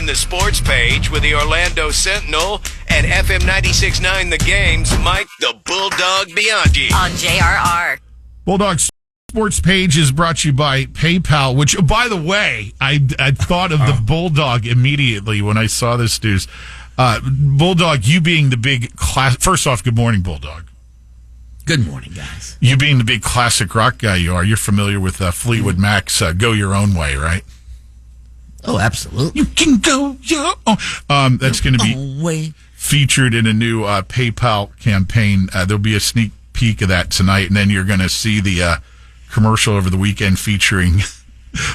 The sports page with the Orlando Sentinel and FM 96.9 The Game's Mike the Bulldog Bianchi. On JRR. Bulldog Sports page is brought to you by PayPal, which, by the way, I thought of the Bulldog immediately when I saw this news. Bulldog, you being the big class. First off, good morning, Bulldog. Good morning, guys. You being the big classic rock guy you are, you're familiar with Fleetwood Mac's Go Your Own Way, right? Oh, absolutely. You can go your own. That's going to be featured in a new PayPal campaign. There'll be a sneak peek of that tonight, and then you're going to see the commercial over the weekend featuring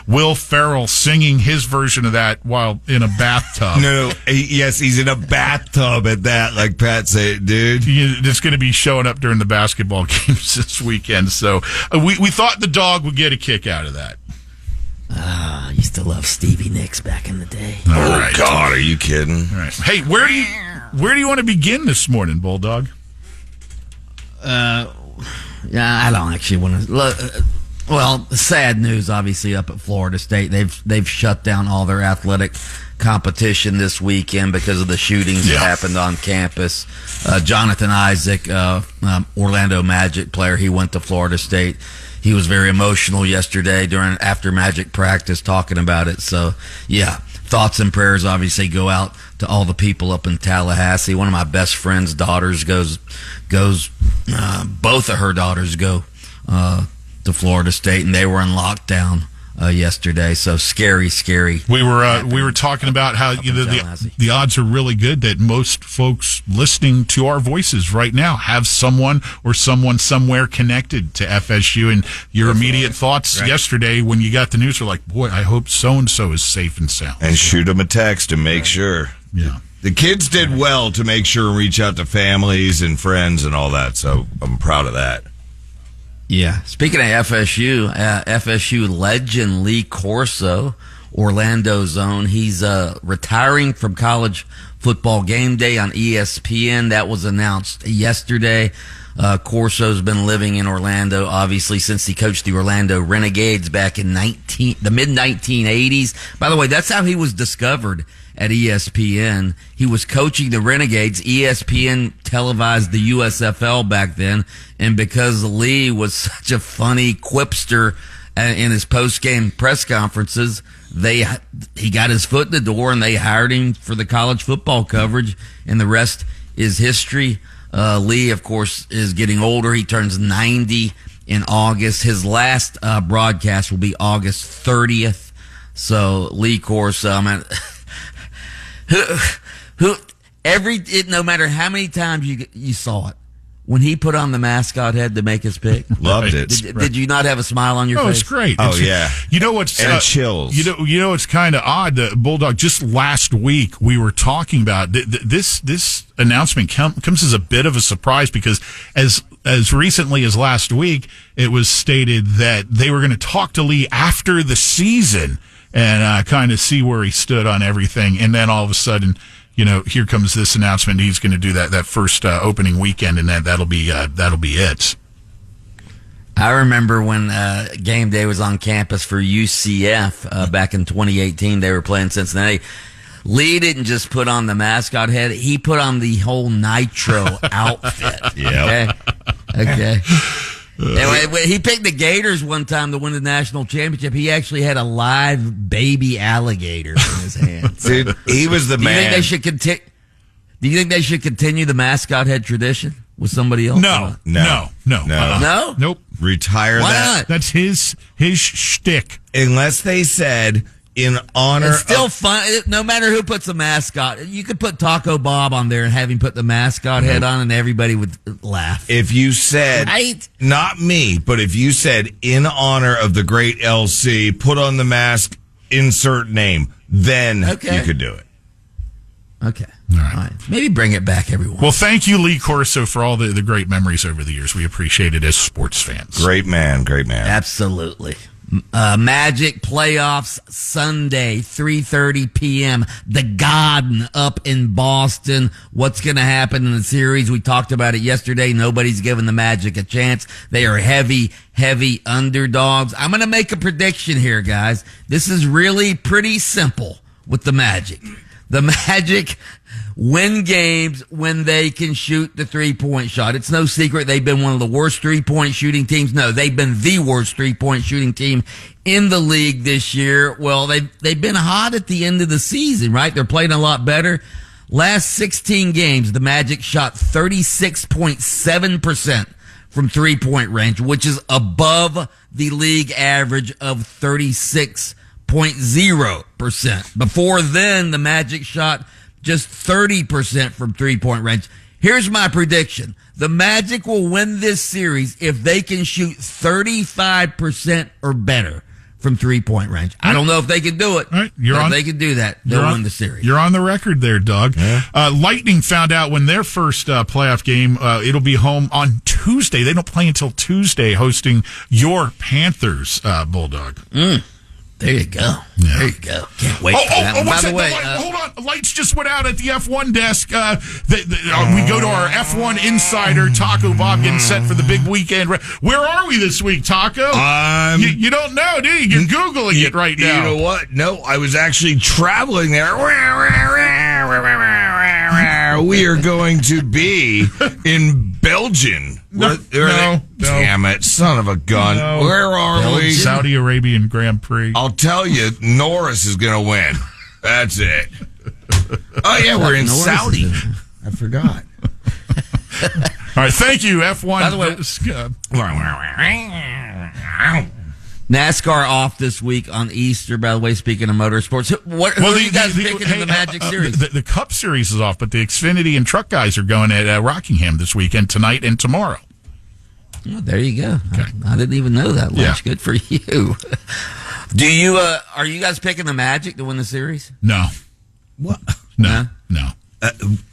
Will Ferrell singing his version of that while in a bathtub. Yes, he's in a bathtub at that, like Pat said, dude. It's going to be showing up during the basketball games this weekend. So we thought the dog would get a kick out of that. I used to love Stevie Nicks back in the day. Right. God, are you kidding? All right. Hey, where do you want to begin this morning, Bulldog? Yeah, I don't actually want to. Well, sad news, obviously, up at Florida State. They've shut down all their athletic competition this weekend because of the shootings that happened on campus. Jonathan Isaac, Orlando Magic player, he went to Florida State. He was very emotional yesterday after Magic practice talking about it. So, yeah, thoughts and prayers obviously go out to all the people up in Tallahassee. One of my best friend's daughters goes. Both of her daughters go to Florida State, and they were in lockdown yesterday. So scary. We were talking about how the odds are really good that most folks listening to our voices right now have someone somewhere connected to FSU. And your immediate thoughts yesterday when you got the news were like, boy, I hope so and so is safe and sound. And shoot them a text and make sure. Yeah. The kids did well to make sure and reach out to families and friends and all that, so I'm proud of that. Yeah. Speaking of FSU, FSU legend Lee Corso, Orlando's own, he's retiring from college football game day on ESPN. That was announced yesterday. Corso's been living in Orlando, obviously, since he coached the Orlando Renegades back in the mid-1980s. By the way, that's how he was discovered at ESPN. He was coaching the Renegades. ESPN televised the USFL back then, and because Lee was such a funny quipster in his post-game press conferences, he got his foot in the door, and they hired him for the college football coverage, and the rest is history. Lee, of course, is getting older. He turns 90 in August. His last broadcast will be August 30th. So Lee Corso, no matter how many times you saw it, when he put on the mascot head to make his pick, loved it. Did you not have a smile on your face? Oh, it's great. Yeah. You know what's chills. You know it's kind of odd. Bulldog. Just last week we were talking about this announcement comes as a bit of a surprise because as recently as last week it was stated that they were going to talk to Lee after the season and kind of see where he stood on everything, and then all of a sudden, here comes this announcement. He's going to do that first opening weekend, and that'll be it. I remember when game day was on campus for UCF back in 2018. They were playing Cincinnati. Lee didn't just put on the mascot head; he put on the whole Nitro outfit. Yeah. Okay. And when he picked the Gators one time to win the national championship, he actually had a live baby alligator in his hand. Dude, he was the man. Do you think they should continue the mascot head tradition with somebody else? No. No? Nope. Retire Why that. not? That's his shtick. Unless they said in honor. It's still fun. No matter who puts the mascot, you could put Taco Bob on there and have him put the mascot head on, and everybody would laugh. If you said, right? Not me, but if you said in honor of the great LC, put on the mask, insert name, then you could do it. Okay. All right. Maybe bring it back every once. Well, thank you, Lee Corso, for all the great memories over the years. We appreciate it as sports fans. Great man. Absolutely. Magic playoffs Sunday, 3:30 p.m. The Garden up in Boston. What's going to happen in the series? We talked about it yesterday. Nobody's giving the Magic a chance. They are heavy underdogs. I'm going to make a prediction here, guys. This is really pretty simple with the Magic. The Magic win games when they can shoot the three-point shot. It's no secret they've been one of the worst three-point shooting teams. No, they've been the worst three-point shooting team in the league this year. Well, they've been hot at the end of the season, right? They're playing a lot better. Last 16 games, the Magic shot 36.7% from three-point range, which is above the league average of 36.0%. Before then, the Magic shot just 30% from three-point range. Here's my prediction. The Magic will win this series if they can shoot 35% or better from three-point range. I don't know if they can do it. Right, if they can do that, they'll win the series. You're on the record there, Doug. Yeah. Lightning found out when their first playoff game, it'll be home on Tuesday. They don't play until Tuesday, hosting your Panthers, Bulldog. There you go. Yeah. There you go. Can't wait for that. By the way, hold on. Lights just went out at the F1 desk. We go to our F1 insider, Taco Bob, getting set for the big weekend. Where are we this week, Taco? You don't know, do you? You're Googling it right now. You know what? No, I was actually traveling there. We are going to be in Belgium. No. Damn it, son of a gun. No. Where are we? Saudi Arabian Grand Prix. I'll tell you, Norris is going to win. That's it. Oh, yeah, we're in Norris Saudi. I forgot. All right, thank you, F1. By the way, NASCAR off this week on Easter, by the way, speaking of motorsports. Who are you guys picking in the Magic Series? The Cup Series is off, but the Xfinity and Truck guys are going at Rockingham this weekend, tonight and tomorrow. Oh, there you go. Okay. I didn't even know that, Lynch. Yeah. Good for you. Are you guys picking the Magic to win the series? No. What? No.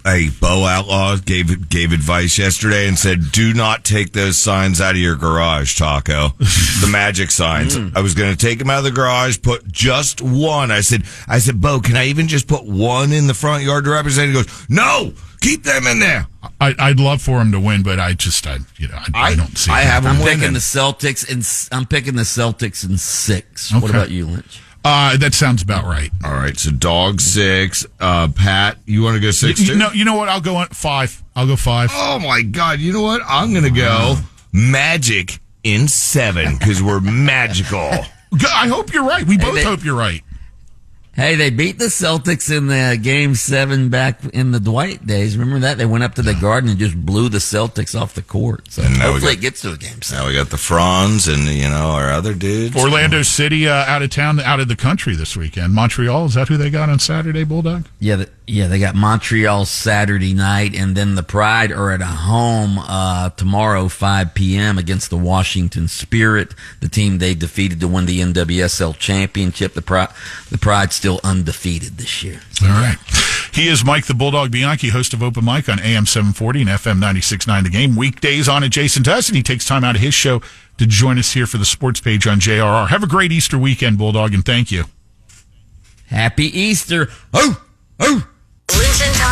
Hey, Bo Outlaw gave advice yesterday and said, do not take those signs out of your garage, Taco. The Magic signs. I was going to take them out of the garage, put just one. I said, Bo, can I even just put one in the front yard to represent? He goes, no, keep them in there. I'd love for him to win, but I don't see I it. have I'm them picking winning. the Celtics, and I'm picking the Celtics in 6. Okay. What about you, Lynch? That sounds about right. All right, so dog 6. Pat, you want to go 6 too? You know what? I'll go on 5. I'll go 5. Oh my God! You know what? I'm gonna go Magic in 7 because we're magical. I hope you're right. We both hope you're right. Hey, they beat the Celtics in the Game 7 back in the Dwight days. Remember that? They went up to the Garden and just blew the Celtics off the court. So hopefully it gets to a Game 7. Now we got the Franz and our other dudes. Orlando City out of town, out of the country this weekend. Montreal, is that who they got on Saturday, Bulldog? Yeah, they got Montreal Saturday night, and then the Pride are at a home tomorrow, 5 p.m. against the Washington Spirit, the team they defeated to win the NWSL championship. The Pride's still undefeated this year. All right. He is Mike the Bulldog Bianchi, host of Open Mic on AM 740 and FM 96.9 The Game. Weekdays on adjacent to us, and he takes time out of his show to join us here for the sports page on JRR. Have a great Easter weekend, Bulldog, and thank you. Happy Easter. Listen to